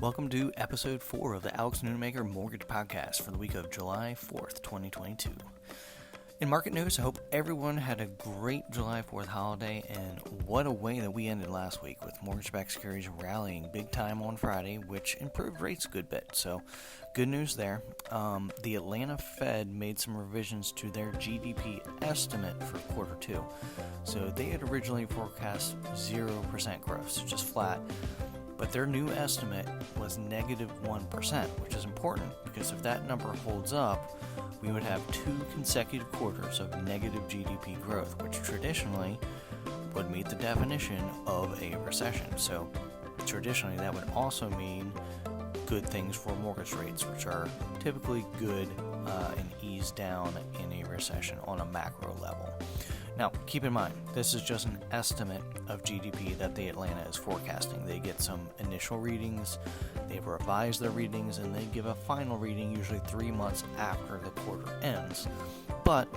Welcome to episode 4 of the Alex.Nunemaker Mortgage Podcast for the week of July 4th, 2022. In market news, I hope everyone had a great July 4th holiday, and what a way that we ended last week with mortgage-backed securities rallying big time on Friday, which improved rates a good bit. So, good news there. The Atlanta Fed made some revisions to their GDP estimate for quarter 2. So, they had originally forecast 0% growth, so just flat. But their new estimate was negative 1%, which is important because if that number holds up, we would have 2 consecutive quarters of negative GDP growth, which traditionally would meet the definition of a recession. So traditionally that would also mean good things for mortgage rates, which are typically good and ease down in a recession on a macro level. Now, keep in mind, this is just an estimate of GDP that the Atlanta is forecasting. They get some initial readings, they revise their readings, and they give a final reading usually 3 months after the quarter ends. But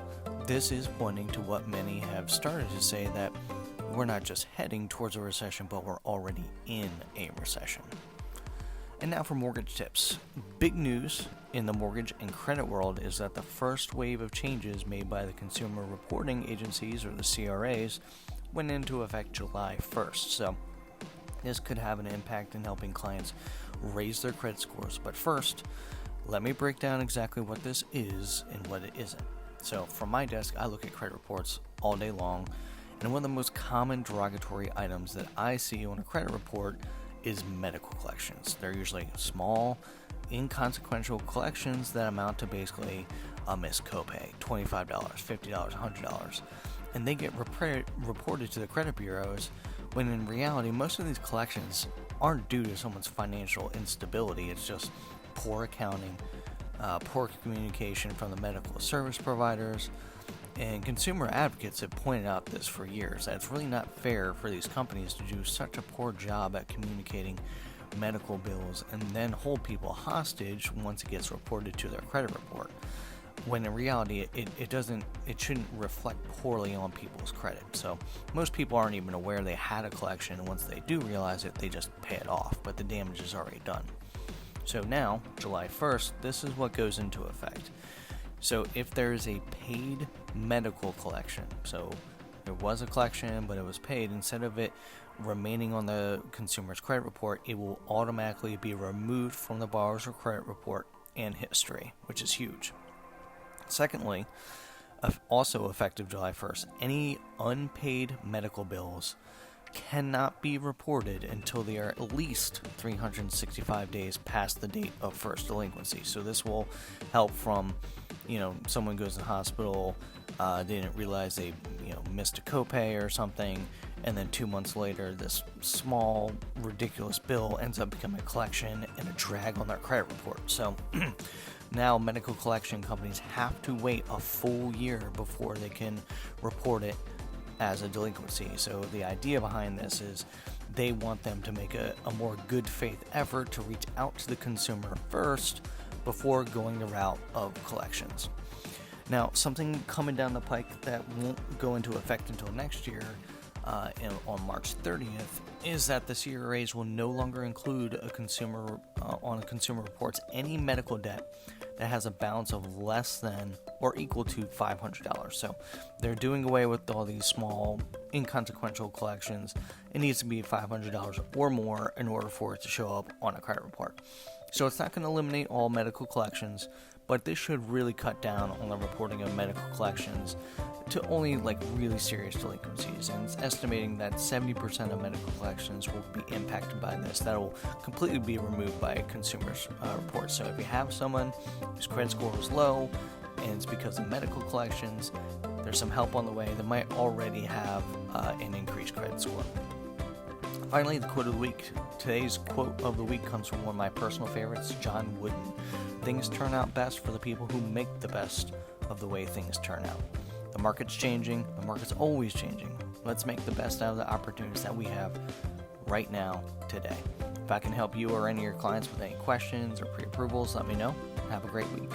this is pointing to what many have started to say, that we're not just heading towards a recession, but we're already in a recession. And now for mortgage tips. Big news in the mortgage and credit world is that the first wave of changes made by the consumer reporting agencies, or the CRAs, went into effect July 1st. So this could have an impact in helping clients raise their credit scores. But first, let me break down exactly what this is and what it isn't. So from my desk, I look at credit reports all day long, and one of the most common derogatory items that I see on a credit report is medical collections. They're usually small, inconsequential collections that amount to basically a missed copay, $25, $50, $100. And they get reported to the credit bureaus, when in reality, most of these collections aren't due to someone's financial instability. It's just poor accounting, poor communication from the medical service providers. And consumer advocates have pointed out this for years, that it's really not fair for these companies to do such a poor job at communicating medical bills and then hold people hostage once it gets reported to their credit report, when in reality it shouldn't reflect poorly on people's credit. So most people aren't even aware they had a collection, and once they do realize it, they just pay it off, but the damage is already done. So now, July 1st, this is what goes into effect. So if there is a paid medical collection, so there was a collection but it was paid, instead of it remaining on the consumer's credit report, it will automatically be removed from the borrower's credit report and history, which is huge. Secondly, also effective July 1st, any unpaid medical bills cannot be reported until they are at least 365 days past the date of first delinquency. So this will help from, someone goes to the hospital, they didn't realize they, missed a copay or something, and then 2 months later, this small, ridiculous bill ends up becoming a collection and a drag on their credit report. So now medical collection companies have to wait a full year before they can report it as a delinquency. So the idea behind this is they want them to make a more good faith effort to reach out to the consumer first before going the route of collections. Now, something coming down the pike that won't go into effect until next year, on March 30th, is that the CRAs will no longer include on consumer reports any medical debt that has a balance of less than or equal to $500. So they're doing away with all these small, inconsequential collections. It needs to be $500 or more in order for it to show up on a credit report. So it's not going to eliminate all medical collections, but this should really cut down on the reporting of medical collections to only really serious delinquencies. And it's estimating that 70% of medical collections will be impacted by this. That will completely be removed by consumers' reports. So if you have someone whose credit score is low and it's because of medical collections, there's some help on the way. They might already have an increased credit score. Finally, the quote of the week. Today's quote of the week comes from one of my personal favorites, John Wooden. Things turn out best for the people who make the best of the way things turn out. The market's changing. The market's always changing. Let's make the best out of the opportunities that we have right now, today. If I can help you or any of your clients with any questions or pre-approvals, let me know. Have a great week.